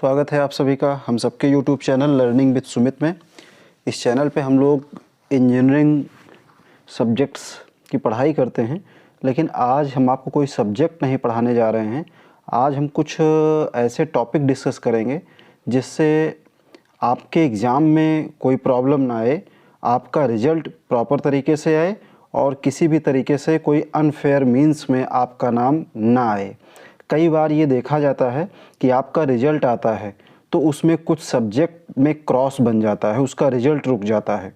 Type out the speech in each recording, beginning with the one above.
स्वागत है आप सभी का हम सबके YouTube channel learning with Sumit में। इस चैनल पे हम लोग इंजीनियरिंग सब्जेक्ट्स की पढ़ाई करते हैं, लेकिन आज हम आपको कोई सब्जेक्ट नहीं पढ़ाने जा रहे हैं। आज हम कुछ ऐसे टॉपिक डिस्कस करेंगे जिससे आपके एग्ज़ाम में कोई प्रॉब्लम ना आए, आपका रिज़ल्ट प्रॉपर तरीके से आए और किसी भी तरीके से कोई अनफेयर मीन्स में आपका नाम ना आए। कई बार ये देखा जाता है कि आपका रिज़ल्ट आता है तो उसमें कुछ सब्जेक्ट में क्रॉस बन जाता है, उसका रिज़ल्ट रुक जाता है,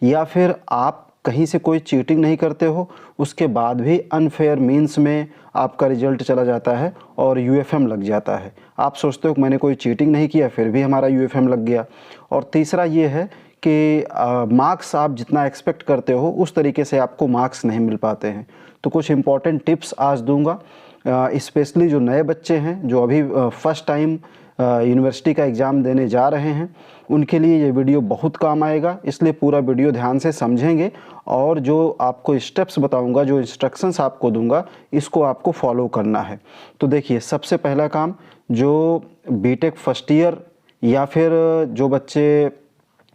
या फिर आप कहीं से कोई चीटिंग नहीं करते हो, उसके बाद भी अनफेयर मीन्स में आपका रिज़ल्ट चला जाता है और यूएफएम लग जाता है। आप सोचते हो कि मैंने कोई चीटिंग नहीं किया फिर भी हमारा यूएफएम लग गया। और तीसरा ये है कि मार्क्स आप जितना एक्सपेक्ट करते हो उस तरीके से आपको मार्क्स नहीं मिल पाते हैं। तो कुछ इम्पॉर्टेंट टिप्स आज दूंगा, स्पेशली जो नए बच्चे हैं जो अभी फर्स्ट टाइम यूनिवर्सिटी का एग्ज़ाम देने जा रहे हैं, उनके लिए ये वीडियो बहुत काम आएगा। इसलिए पूरा वीडियो ध्यान से समझेंगे और जो आपको स्टेप्स बताऊंगा, जो इंस्ट्रक्शंस आपको दूंगा, इसको आपको फॉलो करना है। तो देखिए, सबसे पहला काम, जो बीटेक फर्स्ट ईयर या फिर जो बच्चे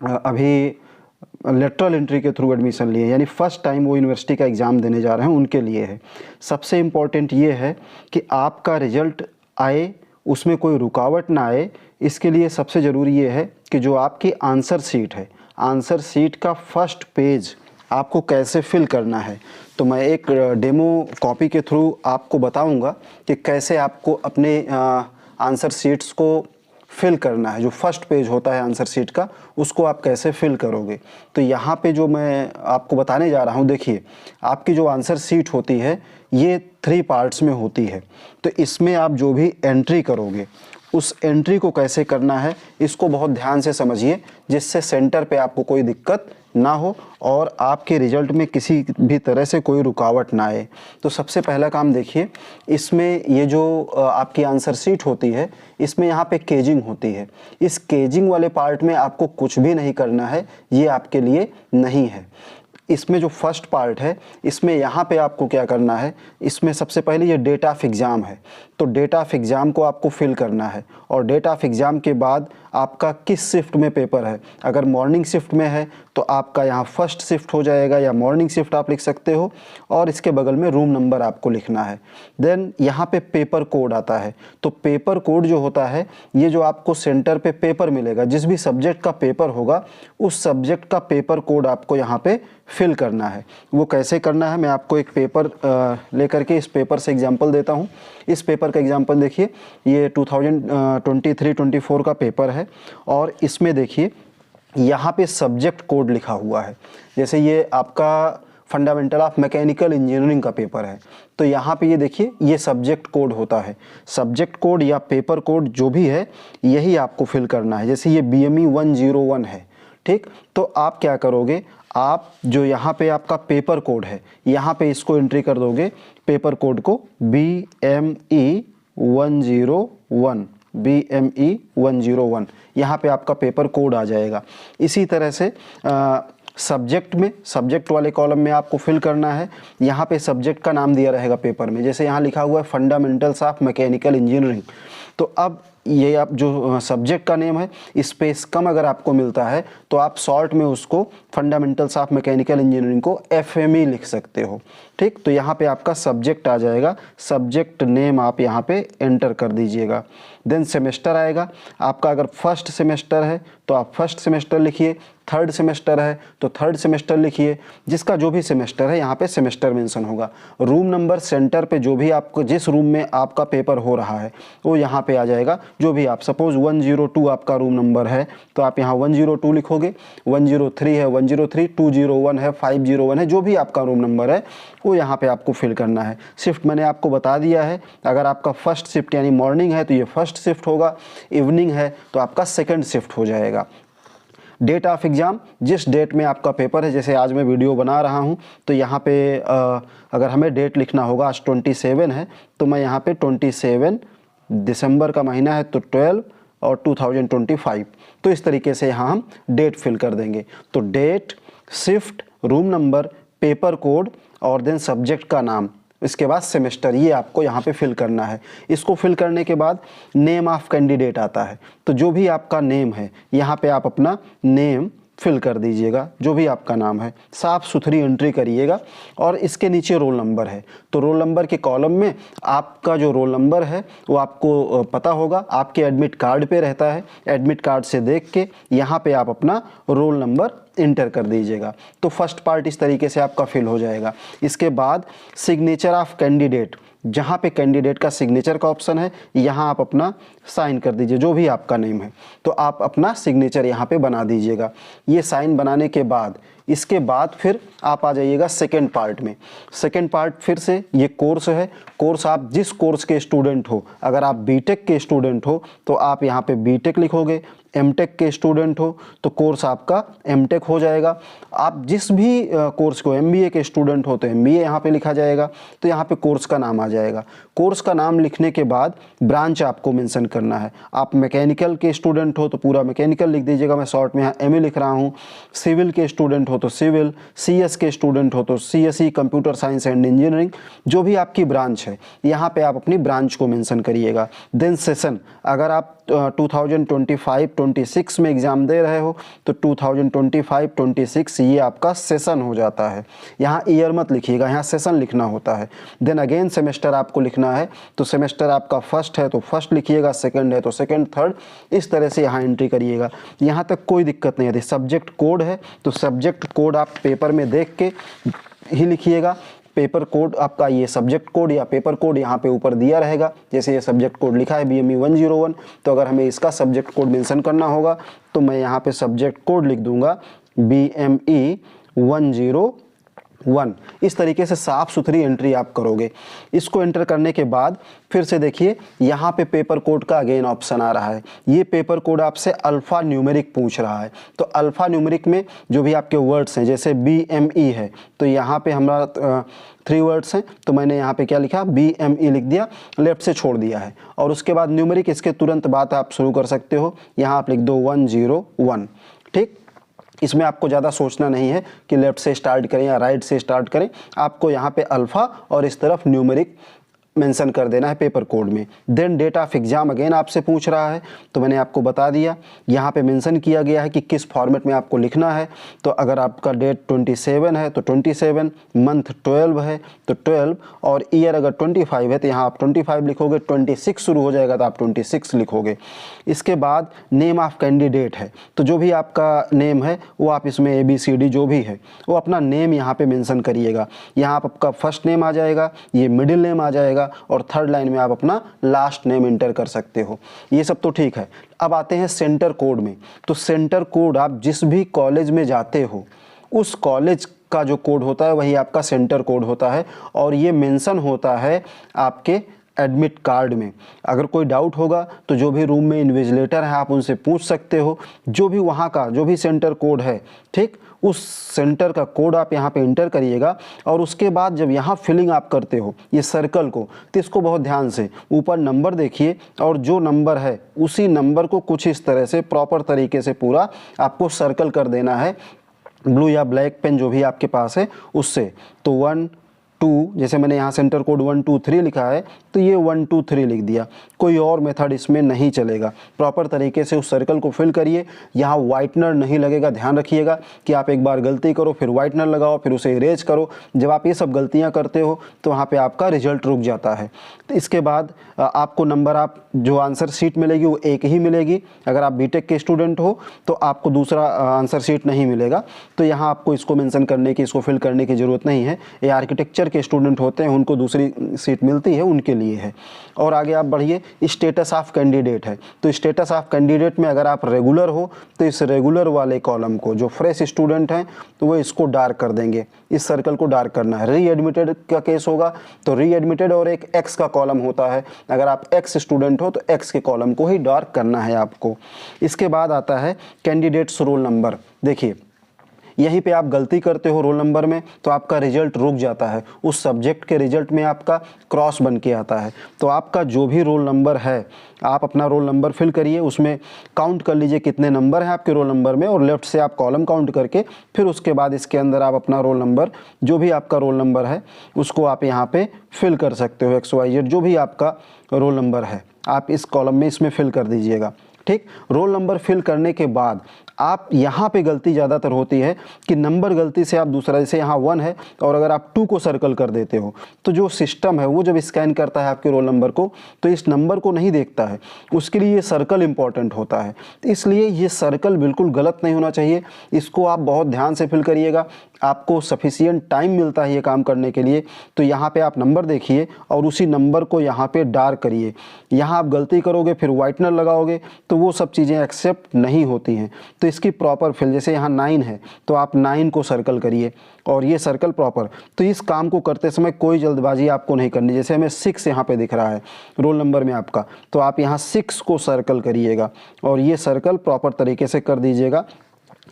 अभी लेटरल एंट्री के थ्रू एडमिशन लिए, यानी फ़र्स्ट टाइम वो यूनिवर्सिटी का एग्ज़ाम देने जा रहे हैं, उनके लिए है। सबसे इम्पॉर्टेंट ये है कि आपका रिज़ल्ट आए, उसमें कोई रुकावट ना आए। इसके लिए सबसे ज़रूरी ये है कि जो आपकी आंसर शीट है, आंसर शीट का फर्स्ट पेज आपको कैसे फिल करना है। तो मैं एक डेमो कॉपी के थ्रू आपको बताऊंगा कि कैसे आपको अपने आंसर शीट्स को फिल करना है। जो फर्स्ट पेज होता है आंसर शीट का, उसको आप कैसे फिल करोगे। तो यहाँ पे जो मैं आपको बताने जा रहा हूँ, देखिए, आपकी जो आंसर शीट होती है ये 3 पार्ट्स में होती है। तो इसमें आप जो भी एंट्री करोगे, उस एंट्री को कैसे करना है इसको बहुत ध्यान से समझिए, जिससे सेंटर पे आपको कोई दिक्कत ना हो और आपके रिज़ल्ट में किसी भी तरह से कोई रुकावट ना आए। तो सबसे पहला काम देखिए, इसमें ये जो आपकी आंसर शीट होती है, इसमें यहाँ पे केजिंग होती है। इस केजिंग वाले पार्ट में आपको कुछ भी नहीं करना है, ये आपके लिए नहीं है। इसमें जो फर्स्ट पार्ट है, इसमें यहाँ पे आपको क्या करना है, इसमें सबसे पहले ये डेट ऑफ एग्ज़ाम है। तो डेट ऑफ एग्ज़ाम को आपको फिल करना है और डेट ऑफ एग्ज़ाम के बाद आपका किस शिफ्ट में पेपर है। अगर मॉर्निंग शिफ्ट में है तो आपका यहाँ फर्स्ट शिफ्ट हो जाएगा, या मॉर्निंग शिफ्ट आप लिख सकते हो, और इसके बगल में रूम नंबर आपको लिखना है। देन यहाँ पे पेपर कोड आता है। तो पेपर कोड जो होता है, ये जो आपको सेंटर पे पेपर मिलेगा, जिस भी सब्जेक्ट का पेपर होगा, उस सब्जेक्ट का पेपर कोड आपको यहाँ पे फिल करना है। वो कैसे करना है, मैं आपको एक पेपर लेकर के इस पेपर से एग्जांपल देता हूँ। इस पेपर का एग्जांपल देखिए, ये 2023-24 का पेपर है और इसमें देखिए यहाँ पे सब्जेक्ट कोड लिखा हुआ है। जैसे ये आपका फंडामेंटल ऑफ मैकेनिकल इंजीनियरिंग का पेपर है, तो यहाँ पे ये देखिए, ये सब्जेक्ट कोड होता है। सब्जेक्ट कोड या पेपर कोड जो भी है, यही आपको फिल करना है। जैसे ये BME 101 है, ठीक। तो आप क्या करोगे, आप जो यहाँ पे आपका पेपर कोड है, यहाँ पे इसको एंट्री कर दोगे, पेपर कोड को BME 101 यहाँ पे आपका पेपर कोड आ जाएगा। इसी तरह से सब्जेक्ट में, सब्जेक्ट वाले कॉलम में आपको फिल करना है। यहाँ पे सब्जेक्ट का नाम दिया रहेगा पेपर में, जैसे यहाँ लिखा हुआ है फंडामेंटल्स ऑफ मैकेनिकल इंजीनियरिंग। तो अब ये आप जो सब्जेक्ट का नेम है, स्पेस कम अगर आपको मिलता है तो आप शॉर्ट में उसको फंडामेंटल्स ऑफ मैकेनिकल इंजीनियरिंग को FME लिख सकते हो, ठीक। तो यहाँ पे आपका सब्जेक्ट आ जाएगा, सब्जेक्ट नेम आप यहाँ पे एंटर कर दीजिएगा। देन सेमेस्टर आएगा आपका। अगर फर्स्ट सेमेस्टर है तो आप फर्स्ट सेमेस्टर लिखिए, थर्ड सेमेस्टर है तो थर्ड सेमेस्टर लिखिए। जिसका जो भी सेमेस्टर है, यहाँ पे सेमेस्टर मेंशन होगा। रूम नंबर सेंटर पे जो भी आपको, जिस रूम में आपका पेपर हो रहा है, वो यहाँ पे आ जाएगा। जो भी आप, सपोज 102 आपका रूम नंबर है तो आप यहाँ 102 लिखोगे, 103 है 103, 201 है 501 है, जो भी आपका रूम नंबर है वो यहाँ पे आपको फिल करना है। शिफ्ट मैंने आपको बता दिया है। अगर आपका फर्स्ट शिफ्ट यानी मॉर्निंग है तो ये फर्स्ट शिफ्ट होगा, इवनिंग है तो आपका सेकंड शिफ्ट हो जाएगा। डेट ऑफ एग्ज़ाम, जिस डेट में आपका पेपर है, जैसे आज मैं वीडियो बना रहा हूँ तो यहाँ पे अगर हमें डेट लिखना होगा, आज 27 है तो मैं यहाँ पे 27 दिसंबर का महीना है तो 12 और 2025, तो इस तरीके से यहाँ हम डेट फिल कर देंगे। तो date, shift, room number, paper code और देन सब्जेक्ट का नाम, इसके बाद सेमेस्टर, ये आपको यहाँ पे फिल करना है। इसको फिल करने के बाद नेम ऑफ कैंडिडेट आता है, तो जो भी आपका नेम है यहाँ पे आप अपना नेम फिल कर दीजिएगा, जो भी आपका नाम है साफ़ सुथरी एंट्री करिएगा। और इसके नीचे रोल नंबर है, तो रोल नंबर के कॉलम में आपका जो रोल नंबर है वो आपको पता होगा, आपके एडमिट कार्ड पे रहता है। एडमिट कार्ड से देख के यहाँ पे आप अपना रोल नंबर इंटर कर दीजिएगा। तो फर्स्ट पार्ट इस तरीके से आपका फिल हो जाएगा। इसके बाद सिग्नेचर ऑफ कैंडिडेट, जहाँ पे कैंडिडेट का सिग्नेचर का ऑप्शन है यहाँ आप अपना साइन कर दीजिए, जो भी आपका नेम है तो आप अपना सिग्नेचर यहाँ पे बना दीजिएगा। ये साइन बनाने के बाद इसके बाद फिर आप आ जाइएगा सेकेंड पार्ट में। सेकेंड पार्ट फिर से ये कोर्स है। कोर्स आप जिस कोर्स के स्टूडेंट हो, अगर आप बीटेक के स्टूडेंट हो तो आप यहाँ पे बीटेक लिखोगे, एमटेक के स्टूडेंट हो तो कोर्स आपका एमटेक हो जाएगा। आप जिस भी कोर्स को, एमबीए के स्टूडेंट हो तो एमबीए यहाँ पे लिखा जाएगा, तो यहाँ पे कोर्स का नाम आ जाएगा। कोर्स का नाम लिखने के बाद ब्रांच आपको मेंशन करना है। आप मैकेनिकल के स्टूडेंट हो तो पूरा मैकेनिकल लिख दीजिएगा, मैं शॉर्ट में यहाँ एमए लिख रहा हूँ। सिविल के स्टूडेंट हो तो सिविल, सीएस के स्टूडेंट हो तो CSE, computer science and engineering, जो भी आपकी ब्रांच है यहाँ पे आप अपनी ब्रांच को मेंशन करिएगा। देन सेशन, अगर आप 2025-26 में एग्ज़ाम दे रहे हो तो 2025-26 ये आपका सेशन हो जाता है। यहाँ ईयर मत लिखिएगा, यहाँ सेशन लिखना होता है। देन अगेन सेमेस्टर आपको लिखना है, तो सेमेस्टर आपका फर्स्ट है तो फर्स्ट लिखिएगा, सेकंड है तो सेकंड, थर्ड, इस तरह से यहाँ एंट्री करिएगा। यहाँ तक कोई दिक्कत नहीं आती। सब्जेक्ट कोड है तो सब्जेक्ट कोड आप पेपर में देख के ही लिखिएगा। पेपर कोड आपका, ये सब्जेक्ट कोड या पेपर कोड यहाँ पे ऊपर दिया रहेगा। जैसे ये सब्जेक्ट कोड लिखा है BME 101, तो अगर हमें इसका सब्जेक्ट कोड मेंशन करना होगा तो मैं यहाँ पे सब्जेक्ट कोड लिख दूंगा BME 101। इस तरीके से साफ़ सुथरी एंट्री आप करोगे। इसको एंटर करने के बाद फिर से देखिए यहाँ पे पेपर कोड का अगेन ऑप्शन आ रहा है। ये पेपर कोड आपसे अल्फ़ा न्यूमेरिक पूछ रहा है, तो अल्फ़ा न्यूमेरिक में जो भी आपके वर्ड्स हैं, जैसे BME है तो यहाँ पे हमारा 3 वर्ड्स हैं, तो मैंने यहाँ पे क्या लिखा, BME लिख दिया, लेफ्ट से छोड़ दिया है। और उसके बाद न्यूमेरिक, इसके तुरंत बाद आप शुरू कर सकते हो। यहाँ आप लिख दो 101। ठीक, इसमें आपको ज़्यादा सोचना नहीं है कि लेफ़्ट से स्टार्ट करें या राइट से स्टार्ट करें। आपको यहाँ पे अल्फ़ा और इस तरफ न्यूमेरिक मेंशन कर देना है पेपर कोड में। Then date of exam again आपसे पूछ रहा है, तो मैंने आपको बता दिया। यहाँ पे मेंशन किया गया है कि किस फॉर्मेट में आपको लिखना है। तो अगर आपका डेट 27 है तो 27, मंथ 12 है तो 12, और ईयर अगर 25 है तो यहाँ आप 25 लिखोगे। 26 शुरू हो जाएगा तो आप 26 लिखोगे। इसके बाद नेम ऑफ कैंडिडेट है, तो जो भी आपका नेम है वो आप इसमें ABCD जो भी है वो अपना नेम यहाँ पे मेंशन करिएगा। यहाँ आपका फर्स्ट नेम आ जाएगा, ये मिडिल नेम आ जाएगा, और थर्ड लाइन में आप अपना लास्ट नेम इंटर कर सकते हो। ये सब तो ठीक है। अब आते हैं सेंटर कोड में। तो सेंटर कोड आप जिस भी कॉलेज में जाते हो उस कॉलेज का जो कोड होता है वही आपका सेंटर कोड होता है, और ये मेंशन होता है आपके एडमिट कार्ड में। अगर कोई डाउट होगा तो जो भी रूम में इन्विजिलेटर है आप उनसे पूछ सकते हो, जो भी वहाँ का जो भी सेंटर कोड है, ठीक, उस सेंटर का कोड आप यहाँ पे इंटर करिएगा। और उसके बाद जब यहाँ फिलिंग आप करते हो ये सर्कल को, तो इसको बहुत ध्यान से ऊपर नंबर देखिए, और जो नंबर है उसी नंबर को कुछ इस तरह से प्रॉपर तरीके से पूरा आपको सर्कल कर देना है, ब्लू या ब्लैक पेन जो भी आपके पास है उससे। तो 1 2, जैसे मैंने यहाँ सेंटर कोड 1 2 3 लिखा है तो ये 1 2 3 लिख दिया। कोई और मेथड इसमें नहीं चलेगा। प्रॉपर तरीके से उस सर्कल को फिल करिए। यहाँ वाइटनर नहीं लगेगा, ध्यान रखिएगा कि आप एक बार गलती करो फिर वाइटनर लगाओ फिर उसे इरेज करो। जब आप ये सब गलतियाँ करते हो तो वहाँ पे आपका रिजल्ट रुक जाता है। तो इसके बाद आपको नंबर, आप जो आंसर शीट मिलेगी वो एक ही मिलेगी। अगर आप बीटेक के स्टूडेंट हो तो आपको दूसरा आंसर शीट नहीं मिलेगा। तो यहाँ आपको इसको मेंशन करने की, इसको फिल करने की ज़रूरत नहीं है। ये आर्किटेक्चर के स्टूडेंट होते हैं उनको दूसरी सीट मिलती है, उनके लिए है। और आगे आप बढ़िए, स्टेटस ऑफ कैंडिडेट है। तो स्टेटस ऑफ कैंडिडेट में अगर आप रेगुलर हो तो इस रेगुलर वाले कॉलम को, जो फ्रेश स्टूडेंट हैं तो वो इसको डार्क कर देंगे, इस सर्कल को डार्क करना है। री एडमिटेड का केस होगा तो री एडमिटेड और एक एक्स का कॉलम होता है, अगर आप एक्स स्टूडेंट हो तो एक्स के कॉलम को ही डार्क करना है आपको। इसके बाद आता है कैंडिडेट्स रोल नंबर। देखिए यहीं पे आप गलती करते हो रोल नंबर में तो आपका रिजल्ट रुक जाता है, उस सब्जेक्ट के रिजल्ट में आपका क्रॉस बन के आता है। तो आपका जो भी रोल नंबर है आप अपना रोल नंबर फिल करिए, उसमें काउंट कर लीजिए कितने नंबर हैं आपके रोल नंबर में और लेफ्ट से आप कॉलम काउंट करके फिर उसके बाद इसके अंदर आप अपना रोल नंबर, जो भी आपका रोल नंबर है उसको आप यहाँ पे फिल कर सकते हो। XYZ जो भी आपका रोल नंबर है आप इस कॉलम में इसमें फिल कर दीजिएगा। ठीक, रोल नंबर फिल करने के बाद आप यहाँ पे गलती ज़्यादातर होती है कि नंबर गलती से आप दूसरा, जैसे यहाँ 1 है और अगर आप 2 को सर्कल कर देते हो तो जो सिस्टम है वो जब स्कैन करता है आपके रोल नंबर को तो इस नंबर को नहीं देखता है, उसके लिए ये सर्कल इंपॉर्टेंट होता है। इसलिए ये सर्कल बिल्कुल गलत नहीं होना चाहिए, इसको आप बहुत ध्यान से फिल करिएगा। आपको सफिशिएंट टाइम मिलता है ये काम करने के लिए, तो यहाँ पे आप नंबर देखिए और उसी नंबर को यहाँ पे डार्क करिए। यहाँ आप गलती करोगे फिर वाइटनर लगाओगे तो वो सब चीज़ें एक्सेप्ट नहीं होती हैं। तो इसकी प्रॉपर फिल, जैसे यहाँ 9 है तो आप 9 को सर्कल करिए और ये सर्कल प्रॉपर। तो इस काम को करते समय कोई जल्दबाजी आपको नहीं करनी। जैसे हमें 6 यहाँ पे दिख रहा है रोल नंबर में आपका, तो आप यहाँ 6 को सर्कल करिएगा और ये सर्कल प्रॉपर तरीके से कर दीजिएगा।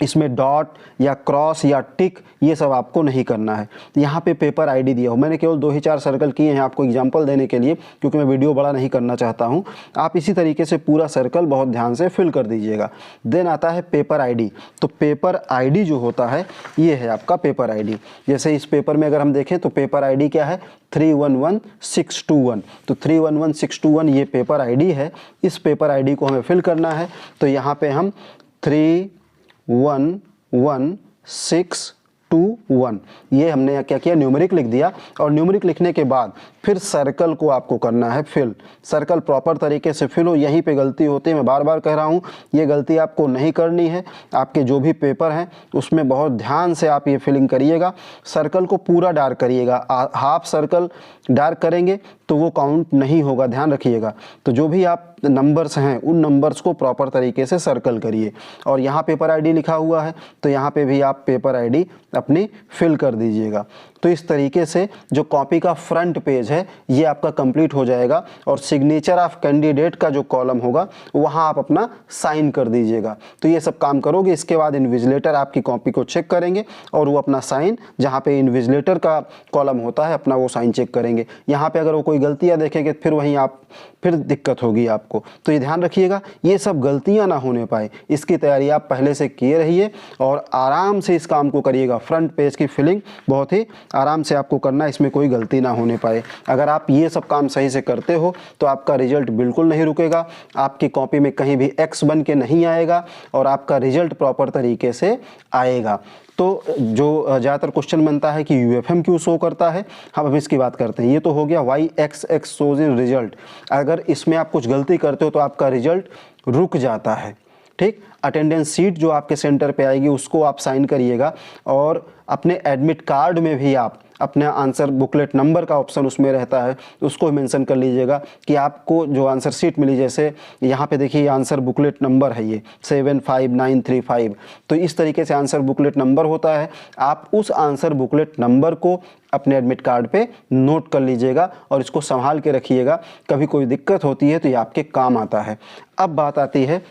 इसमें डॉट या क्रॉस या टिक ये सब आपको नहीं करना है। यहाँ पे पेपर आईडी दिया हो, मैंने केवल 2 ही 4 सर्कल किए हैं आपको एग्जांपल देने के लिए, क्योंकि मैं वीडियो बड़ा नहीं करना चाहता हूँ। आप इसी तरीके से पूरा सर्कल बहुत ध्यान से फिल कर दीजिएगा। देन आता है पेपर आईडी। तो पेपर आईडी जो होता है ये है आपका पेपर आईडी। जैसे इस पेपर में अगर हम देखें तो पेपर आईडी क्या है, 311621। तो 311621 ये पेपर आईडी है। इस पेपर आईडी को हमें फिल करना है। तो यहाँ पे हम 311621 ये हमने क्या किया, न्यूमेरिक लिख दिया। और न्यूमेरिक लिखने के बाद फिर सर्कल को आपको करना है फिल। सर्कल प्रॉपर तरीके से फिल हो, यहीं पे गलती होती है, मैं बार बार कह रहा हूँ ये गलती आपको नहीं करनी है। आपके जो भी पेपर हैं उसमें बहुत ध्यान से आप ये फिलिंग करिएगा। सर्कल को पूरा डार्क करिएगा, हाफ सर्कल डार्क करेंगे तो वो काउंट नहीं होगा, ध्यान रखिएगा। तो जो भी आप नंबर्स हैं उन नंबर्स को प्रॉपर तरीके से सर्कल करिए। और यहाँ पेपर आईडी लिखा हुआ है तो यहाँ पे भी आप पेपर आईडी अपनी फिल कर दीजिएगा। तो इस तरीके से जो कॉपी का फ्रंट पेज है ये आपका कंप्लीट हो जाएगा। और सिग्नेचर ऑफ कैंडिडेट का जो कॉलम होगा वहाँ आप अपना साइन कर दीजिएगा। तो ये सब काम करोगे, इसके बाद इन्विजिलेटर आपकी कॉपी को चेक करेंगे और वो अपना साइन, जहाँ पे इन्विजिलेटर का कॉलम होता है अपना वो साइन चेक करेंगे। यहाँ पे अगर वो कोई गलतियाँ देखेंगे फिर वहीं आप फिर दिक्कत होगी आपको। तो ये ध्यान रखिएगा ये सब गलतियाँ ना होने पाए, इसकी तैयारी आप पहले से किए रहिए और आराम से इस काम को करिएगा। फ्रंट पेज की फिलिंग बहुत ही आराम से आपको करना है, इसमें कोई गलती ना होने पाए। अगर आप ये सब काम सही से करते हो तो आपका रिजल्ट बिल्कुल नहीं रुकेगा, आपकी कॉपी में कहीं भी एक्स बन के नहीं आएगा और आपका रिजल्ट प्रॉपर तरीके से आएगा। तो जो ज़्यादातर क्वेश्चन बनता है कि UFM क्यों शो करता है, हम अब इसकी बात करते हैं। ये तो हो गया Y X shows in result. अगर इसमें आप कुछ गलती करते हो तो आपका रिजल्ट रुक जाता है। ठीक, अटेंडेंस सीट जो आपके सेंटर पे आएगी उसको आप साइन करिएगा और अपने एडमिट कार्ड में भी आप अपने आंसर बुकलेट नंबर का ऑप्शन उसमें रहता है, उसको मेंशन कर लीजिएगा कि आपको जो आंसर सीट मिली। जैसे यहाँ पे देखिए आंसर बुकलेट नंबर है ये 75935। तो इस तरीके से आंसर बुकलेट नंबर होता है, आप उस आंसर बुकलेट नंबर को अपने एडमिट कार्ड पे नोट कर लीजिएगा और इसको संभाल के रखिएगा। कभी कोई दिक्कत होती है तो ये आपके काम आता है। अब बात आती है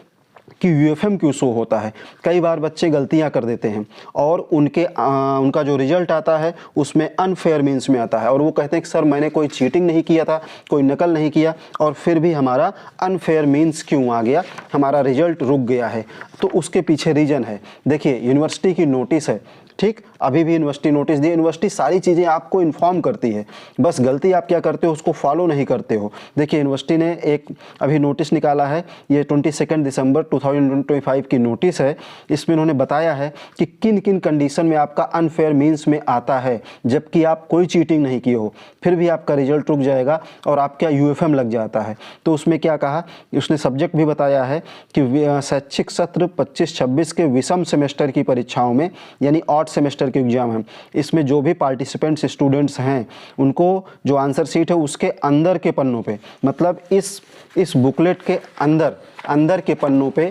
कि UFM क्यों शो होता है। कई बार बच्चे गलतियां कर देते हैं और उनका जो रिजल्ट आता है उसमें अनफेयर मीन्स में आता है और वो कहते हैं कि सर मैंने कोई चीटिंग नहीं किया था, कोई नकल नहीं किया और फिर भी हमारा अनफेयर मीन्स क्यों आ गया, हमारा रिजल्ट रुक गया है। तो उसके पीछे रीज़न है। देखिए यूनिवर्सिटी की नोटिस है, ठीक, अभी भी यूनिवर्सिटी नोटिस दी। यूनिवर्सिटी सारी चीज़ें आपको इन्फॉर्म करती है, बस गलती आप क्या करते हो उसको फॉलो नहीं करते हो। देखिए यूनिवर्सिटी ने एक अभी नोटिस निकाला है, ये 22 दिसंबर 2025 की नोटिस है। इसमें उन्होंने बताया है कि किन किन कंडीशन में आपका अनफेयर मीन्स में आता है, जबकि आप कोई चीटिंग नहीं किए हो फिर भी आपका रिजल्ट रुक जाएगा और आपका UFM लग जाता है। तो उसमें क्या कहा, उसने सब्जेक्ट भी बताया है कि शैक्षिक सत्र 25-26 के विषम सेमेस्टर की परीक्षाओं में, यानी सेमेस्टर के एग्जाम हैं, इसमें जो भी पार्टिसिपेंट्स स्टूडेंट्स हैं उनको जो आंसर सीट है उसके अंदर के पन्नों पे, मतलब इस बुकलेट के अंदर के पन्नों पे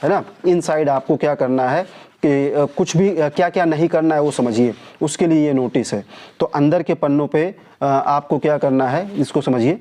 है ना, इनसाइड आपको क्या करना है कि कुछ भी क्या क्या नहीं करना है वो समझिए, उसके लिए ये नोटिस है। तो अंदर के पन्नों पे आपको क्या करना है इसको समझिए,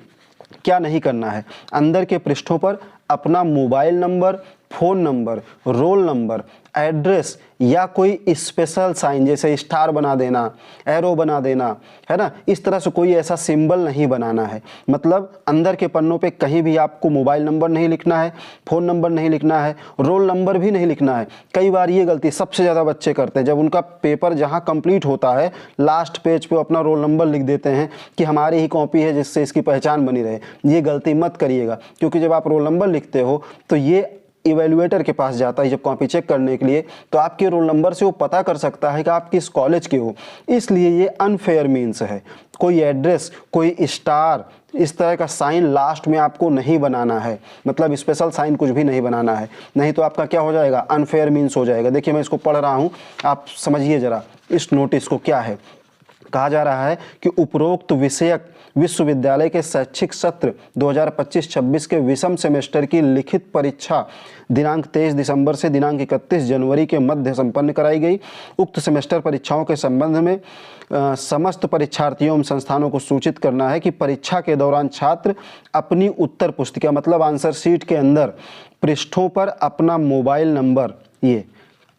क्या नहीं करना है। अंदर के पृष्ठों पर अपना mobile number, phone number, roll number, address या कोई स्पेशल साइन जैसे स्टार बना देना, एरो बना देना, है ना, इस तरह से कोई ऐसा सिंबल नहीं बनाना है। मतलब अंदर के पन्नों पे कहीं भी आपको मोबाइल नंबर नहीं लिखना है, फ़ोन नंबर नहीं लिखना है, रोल नंबर भी नहीं लिखना है। कई बार ये गलती सबसे ज़्यादा बच्चे करते हैं, जब उनका पेपर जहाँ कंप्लीट होता है लास्ट पेज पे अपना रोल नंबर लिख देते हैं कि हमारी ही कॉपी है जिससे इसकी पहचान बनी रहे। ये गलती मत करिएगा, क्योंकि जब आप रोल नंबर लिखते हो तो ये इवेल्युएटर के पास जाता है जब कॉपी चेक करने के लिए, तो आपके रोल नंबर से वो पता कर सकता है कि आप किस कॉलेज के हो। इसलिए ये अनफेयर मीन्स है। कोई एड्रेस, कोई स्टार, इस तरह का साइन लास्ट में आपको नहीं बनाना है, मतलब स्पेशल साइन कुछ भी नहीं बनाना है, नहीं तो आपका क्या हो जाएगा, अनफेयर मीन्स हो जाएगा। देखिए मैं इसको पढ़ रहा हूँ, आप समझिए ज़रा इस नोटिस को। क्या है, कहा जा रहा है कि उपरोक्त विषयक विश्वविद्यालय के शैक्षिक सत्र 2025-26 के विषम सेमेस्टर की लिखित परीक्षा दिनांक 23 दिसंबर से दिनांक 31 जनवरी के मध्य संपन्न कराई गई। उक्त सेमेस्टर परीक्षाओं के संबंध में समस्त परीक्षार्थियों एवं संस्थानों को सूचित करना है कि परीक्षा के दौरान छात्र अपनी उत्तर पुस्तिका मतलब आंसर शीट के अंदर पृष्ठों पर अपना मोबाइल नंबर, ये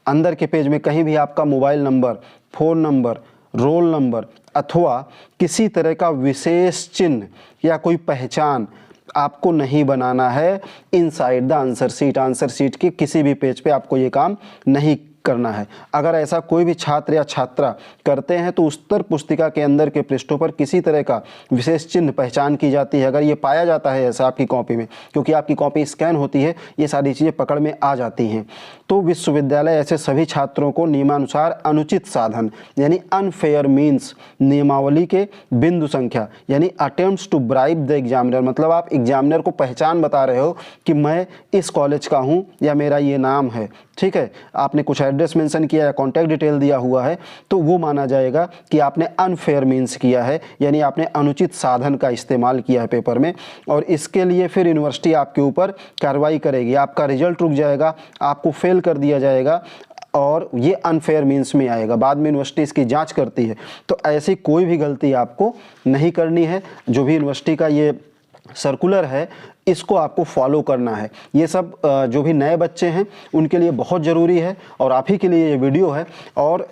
अंदर के पेज में कहीं भी आपका mobile number, phone number, roll number अथवा किसी तरह का विशेष चिन्ह या कोई पहचान आपको नहीं बनाना है inside the answer sheet. Answer sheet के किसी भी पेज पे आपको ये काम नहीं करना है। अगर ऐसा कोई भी छात्र या छात्रा करते हैं तो उत्तर पुस्तिका के अंदर के पृष्ठों पर किसी तरह का विशेष चिन्ह पहचान की जाती है। अगर ये पाया जाता है ऐसा आपकी कॉपी में, क्योंकि आपकी कॉपी स्कैन होती है, ये सारी चीज़ें पकड़ में आ जाती हैं, तो विश्वविद्यालय ऐसे सभी छात्रों को नियमानुसार अनुचित साधन यानी अनफेयर मीन्स नियमावली के बिंदु संख्या यानी attempts to bribe the examiner, मतलब आप एग्जामिनर को पहचान बता रहे हो कि मैं इस कॉलेज का हूँ या मेरा ये नाम है, ठीक है, आपने कुछ एड्रेस मेंशन किया या कॉन्टैक्ट डिटेल दिया हुआ है, तो वो माना जाएगा कि आपने अनफेयर मीन्स किया है, यानी आपने अनुचित साधन का इस्तेमाल किया है पेपर में, और इसके लिए फिर यूनिवर्सिटी आपके ऊपर कार्रवाई करेगी, आपका रिजल्ट रुक जाएगा, आपको फेल कर दिया जाएगा और ये अनफेयर मीन्स में आएगा। बाद में यूनिवर्सिटी इसकी जांच करती है, तो ऐसी कोई भी गलती आपको नहीं करनी है। जो भी यूनिवर्सिटी का ये सर्कुलर है इसको आपको फॉलो करना है। ये सब जो भी नए बच्चे हैं उनके लिए बहुत ज़रूरी है और आप ही के लिए ये वीडियो है। और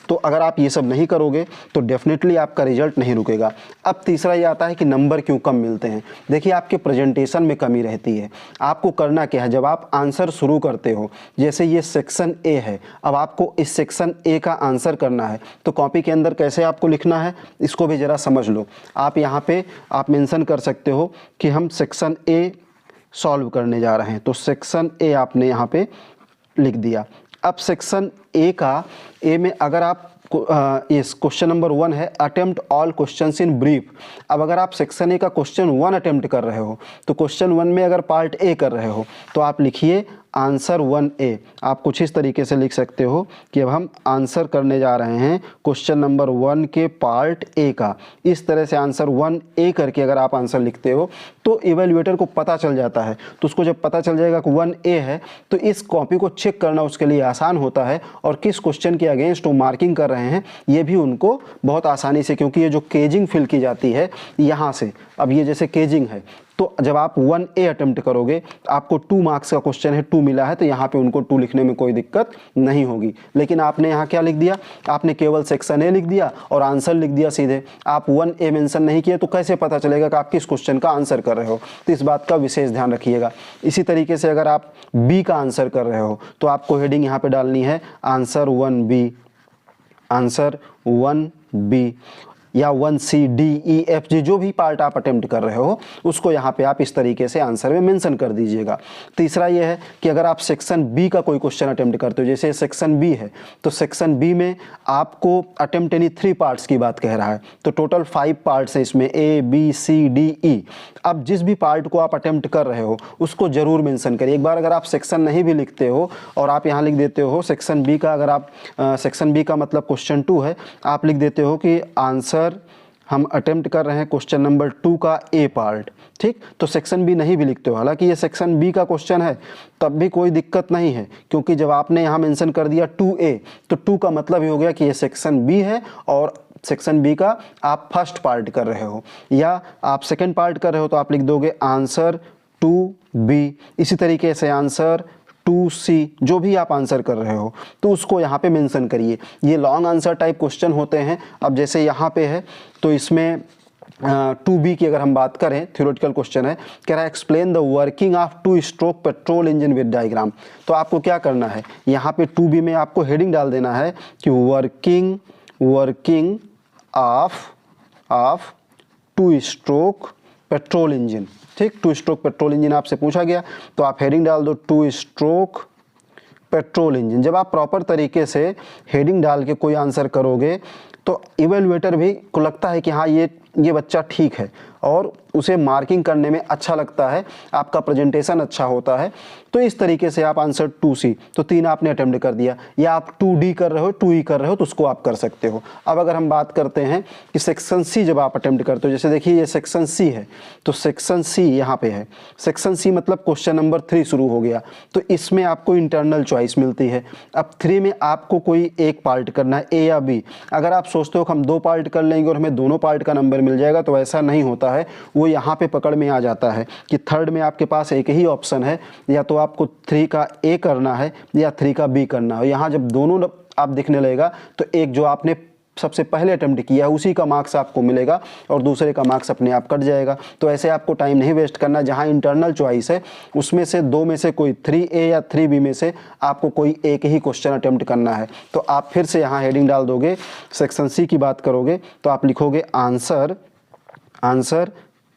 तो अगर आप ये सब नहीं करोगे तो डेफिनेटली आपका रिजल्ट नहीं रुकेगा। अब तीसरा ये आता है कि नंबर क्यों कम मिलते हैं। देखिए आपके प्रेजेंटेशन में कमी रहती है। आपको करना क्या है, जब आप आंसर शुरू करते हो, जैसे ये सेक्शन ए है, अब आपको इस सेक्शन ए का आंसर करना है, तो कॉपी के अंदर कैसे आपको लिखना है इसको भी ज़रा समझ लो। आप यहाँ पे आप मेंशन कर सकते हो कि हम सेक्शन ए सॉल्व करने जा रहे हैं, तो सेक्शन ए आपने यहाँ पे लिख दिया। अब सेक्शन ए का ए में अगर आप इस क्वेश्चन नंबर 1 है attempt all questions in brief. अब अगर आप सेक्शन ए का क्वेश्चन 1 अटेम्प्ट कर रहे हो तो क्वेश्चन 1 में अगर पार्ट ए कर रहे हो तो आप लिखिए आंसर 1A। आप कुछ इस तरीके से लिख सकते हो कि अब हम आंसर करने जा रहे हैं क्वेश्चन नंबर 1 के पार्ट ए का। इस तरह से आंसर 1A करके अगर आप आंसर लिखते हो तो इवेल्युएटर को पता चल जाता है। तो उसको जब पता चल जाएगा कि 1A है तो इस कॉपी को चेक करना उसके लिए आसान होता है, और किस क्वेश्चन के अगेंस्ट वो मार्किंग कर रहे हैं ये भी उनको बहुत आसानी से, क्योंकि ये जो केजिंग फिल की जाती है यहाँ से, अब ये जैसे केजिंग है तो जब आप 1A अटेम्प्ट करोगे आपको 2 मार्क्स का क्वेश्चन है, 2 मिला है, तो यहाँ पे उनको 2 लिखने में कोई दिक्कत नहीं होगी। लेकिन आपने यहाँ क्या लिख दिया, आपने केवल सेक्शन ए लिख दिया और आंसर लिख दिया सीधे, आप 1A मेंशन नहीं किया, तो कैसे पता चलेगा कि आप किस क्वेश्चन का आंसर कर रहे हो। तो इस बात का विशेष ध्यान रखिएगा। इसी तरीके से अगर आप बी का आंसर कर रहे हो तो आपको हेडिंग यहाँ पे डालनी है आंसर 1B, आंसर 1B या 1C D E F G, जो भी पार्ट आप अटेम्प्ट कर रहे हो उसको यहाँ पे आप इस तरीके से आंसर में मेंशन कर दीजिएगा। तीसरा ये है कि अगर आप सेक्शन बी का कोई क्वेश्चन अटेम्प्ट करते हो, जैसे सेक्शन बी है तो सेक्शन बी में आपको अटेम्प्ट यानी 3 पार्ट्स की बात कह रहा है, तो टोटल 5 पार्ट्स हैं इसमें A B C D E। अब जिस भी पार्ट को आप अटेम्प्ट कर रहे हो उसको ज़रूर मेंशन करिए। एक बार अगर आप सेक्शन नहीं भी लिखते हो और आप यहाँ लिख देते हो सेक्शन बी का, अगर आप सेक्शन बी का मतलब क्वेश्चन 2 है, आप लिख देते हो कि आंसर हम अटेम्प्ट कर रहे हैं क्वेश्चन नंबर 2 का ए पार्ट, ठीक, तो सेक्शन बी नहीं भी लिखते हो, हालांकि ये सेक्शन बी का क्वेश्चन है तब भी कोई दिक्कत नहीं है, क्योंकि जब आपने यहाँ मेंशन कर दिया 2A तो 2 का मतलब ही हो गया कि ये सेक्शन बी है और सेक्शन बी का आप फर्स्ट पार्ट कर रहे हो, या आप सेकेंड पार्ट कर रहे हो तो आप लिख दोगे आंसर 2B। इसी तरीके से आंसर 2C जो भी आप आंसर कर रहे हो तो उसको यहाँ पे मेंशन करिए। ये लॉन्ग आंसर टाइप क्वेश्चन होते हैं। अब जैसे यहाँ पे है तो इसमें 2B की अगर हम बात करें, थ्योरेटिकल क्वेश्चन है, कह रहा है explain the working of 2 stroke petrol engine with diagram. तो आपको क्या करना है, यहाँ पे 2B में आपको हेडिंग डाल देना है कि working of 2 stroke petrol engine. ठीक, 2 स्ट्रोक पेट्रोल इंजन आपसे पूछा गया तो आप हेडिंग डाल दो 2 स्ट्रोक पेट्रोल इंजन। जब आप प्रॉपर तरीके से हेडिंग डाल के कोई आंसर करोगे तो इवेलुएटर भी को लगता है कि हाँ ये बच्चा ठीक है और उसे मार्किंग करने में अच्छा लगता है, आपका प्रेजेंटेशन अच्छा होता है। तो इस तरीके से आप आंसर 2C, तो 3 आपने अटेम्प्ट कर दिया, या आप 2D कर रहे हो, 2E कर रहे हो तो उसको आप कर सकते हो। अब अगर हम बात करते हैं कि सेक्शन C जब आप अटेम्प्ट करते हो, जैसे देखिए ये सेक्शन C है, तो सेक्शन C यहाँ पे है। सेक्शन C मतलब क्वेश्चन नंबर 3 शुरू हो गया, तो इसमें आपको इंटरनल चॉइस मिलती है। अब 3 में आपको कोई एक पार्ट करना है, A या B। अगर आप सोचते हो कि हम 2 पार्ट कर लेंगे और हमें दोनों पार्ट का नंबर मिल जाएगा, तो ऐसा नहीं होता है। वो यहाँ पे पकड़ में आ जाता है कि थर्ड में आपके पास एक ही ऑप्शन है, या तो आपको 3 का A करना है या 3 का B करना है। यहाँ जब दोनों आप दिखने लगेगा तो एक जो आपने सबसे पहले अटेम्प्ट किया है उसी का मार्क्स आपको मिलेगा और दूसरे का मार्क्स अपने आप कट जाएगा। तो ऐसे आपको टाइम नहीं वेस्ट करना। जहाँ इंटरनल चॉइस है उसमें से 2 में से कोई 3A या 3B में से आपको कोई एक ही क्वेश्चन अटेम्प्ट करना है। तो आप फिर से यहाँ हेडिंग डाल दोगे, सेक्शन C की बात करोगे तो आप लिखोगे आंसर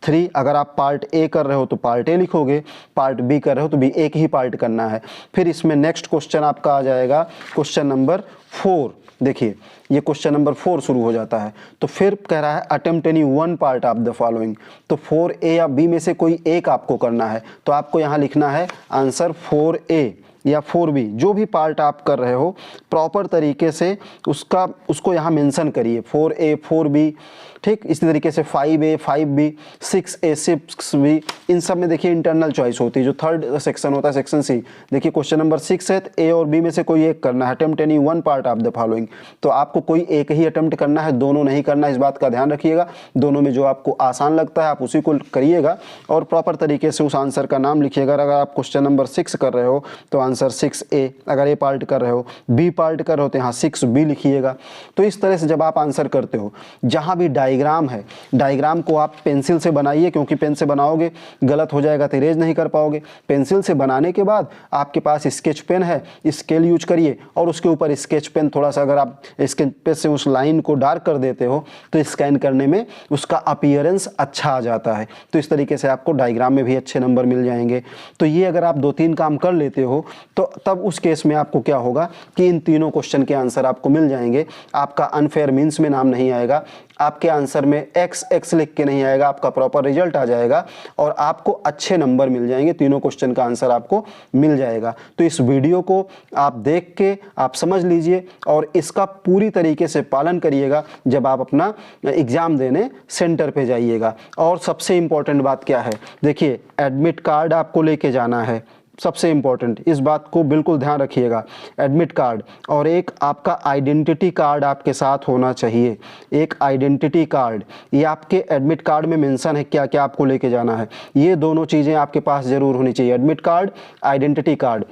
3। अगर आप पार्ट A कर रहे हो तो पार्ट A लिखोगे, पार्ट B कर रहे हो तो भी एक ही पार्ट करना है। फिर इसमें नेक्स्ट क्वेश्चन आपका आ जाएगा क्वेश्चन नंबर 4। देखिए ये क्वेश्चन नंबर 4 शुरू हो जाता है। तो फिर कह रहा है attempt any 1 part of the following. तो 4A या B में से कोई एक आपको करना है। तो आपको यहाँ लिखना है आंसर 4A या 4B, जो भी पार्ट आप कर रहे हो प्रॉपर तरीके से उसको यहाँ मेंशन करिए, 4A 4B। ठीक, इसी तरीके से 5A 5B 6A 6B। इन सब में देखिए इंटरनल चॉइस होती है। जो थर्ड सेक्शन होता है सेक्शन C, देखिए क्वेश्चन नंबर 6 है, A और B में से कोई एक करना है। Attempt any 1 part of the following, तो आपको कोई एक ही अटेम्प्ट करना है, दोनों नहीं करना। इस बात का ध्यान रखिएगा। दोनों में जो आपको आसान लगता है आप उसी को करिएगा और प्रॉपर तरीके से उस आंसर का नाम लिखिएगा। अगर आप क्वेश्चन नंबर 6 कर रहे हो तो आंसर 6A, अगर A पार्ट कर रहे हो, B पार्ट कर रहे हो तो यहाँ 6B लिखिएगा। तो इस तरह से जब आप आंसर करते हो, जहाँ भी डायग्राम है, डायग्राम को आप पेंसिल से बनाइए, क्योंकि पेन से बनाओगे गलत हो जाएगा तो इरेज नहीं कर पाओगे। पेंसिल से बनाने के बाद आपके पास स्केच पेन है, स्केल यूज करिए और उसके ऊपर स्केच पेन थोड़ा सा अगर आप स्केच पेन से उस लाइन को डार्क कर देते हो तो स्कैन करने में उसका अपीयरेंस अच्छा आ जाता है। तो इस तरीके से आपको डायग्राम में भी अच्छे नंबर मिल जाएंगे। तो ये अगर आप 2-3 काम कर लेते हो तो तब उस केस में आपको क्या होगा कि इन तीनों क्वेश्चन के आंसर आपको मिल जाएंगे। आपका अनफेयर मीन्स में नाम नहीं आएगा, आपके आंसर में x लिख के नहीं आएगा, आपका प्रॉपर रिजल्ट आ जाएगा और आपको अच्छे नंबर मिल जाएंगे। तीनों क्वेश्चन का आंसर आपको मिल जाएगा। तो इस वीडियो को आप देख के आप समझ लीजिए और इसका पूरी तरीके से पालन करिएगा जब आप अपना एग्ज़ाम देने सेंटर पे जाइएगा। और सबसे इम्पोर्टेंट बात क्या है, देखिए एडमिट कार्ड आपको लेके जाना है, सबसे इम्पोर्टेंट, इस बात को बिल्कुल ध्यान रखिएगा। एडमिट कार्ड और एक आपका आइडेंटिटी कार्ड आपके साथ होना चाहिए। एक आइडेंटिटी कार्ड, ये आपके एडमिट कार्ड में मेंशन है क्या क्या आपको लेके जाना है। ये दोनों चीज़ें आपके पास ज़रूर होनी चाहिए, admit card, identity card.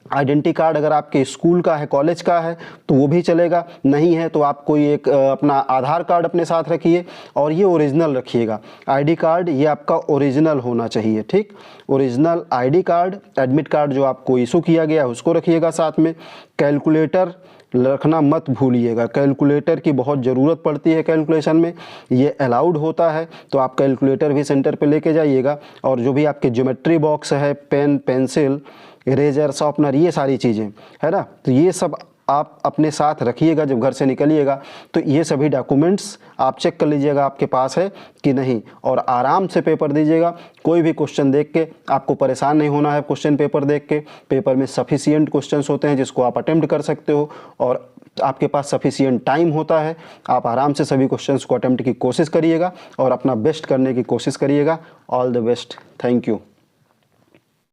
Identity card अगर आपके स्कूल का है, कॉलेज का है तो वो भी चलेगा, नहीं है तो आप कोई एक अपना आधार कार्ड अपने साथ रखिए और ये ओरिजिनल रखिएगा। आईडी कार्ड ये आपका ओरिजिनल होना चाहिए। ठीक, original ID card, admit card जो आपको इशू किया गया है उसको रखिएगा साथ में। कैलकुलेटर रखना मत भूलिएगा, कैलकुलेटर की बहुत ज़रूरत पड़ती है कैलकुलेशन में, ये अलाउड होता है तो आप कैलकुलेटर भी सेंटर पे लेके जाइएगा। और जो भी आपके ज्योमेट्री बॉक्स है, पेन, पेंसिल, इरेजर, शार्पनर, ये सारी चीज़ें है ना, तो ये सब आप अपने साथ रखिएगा जब घर से निकलिएगा। तो ये सभी डॉक्यूमेंट्स आप चेक कर लीजिएगा आपके पास है कि नहीं और आराम से पेपर दीजिएगा। कोई भी क्वेश्चन देख के आपको परेशान नहीं होना है। क्वेश्चन पेपर देख के, पेपर में सफिशिएंट क्वेश्चंस होते हैं जिसको आप अटेम्प्ट कर सकते हो और आपके पास सफिशिएंट टाइम होता है। आप आराम से सभी क्वेश्चंस को अटेम्प्ट की कोशिश करिएगा और अपना बेस्ट करने की कोशिश करिएगा। All the best, thank you.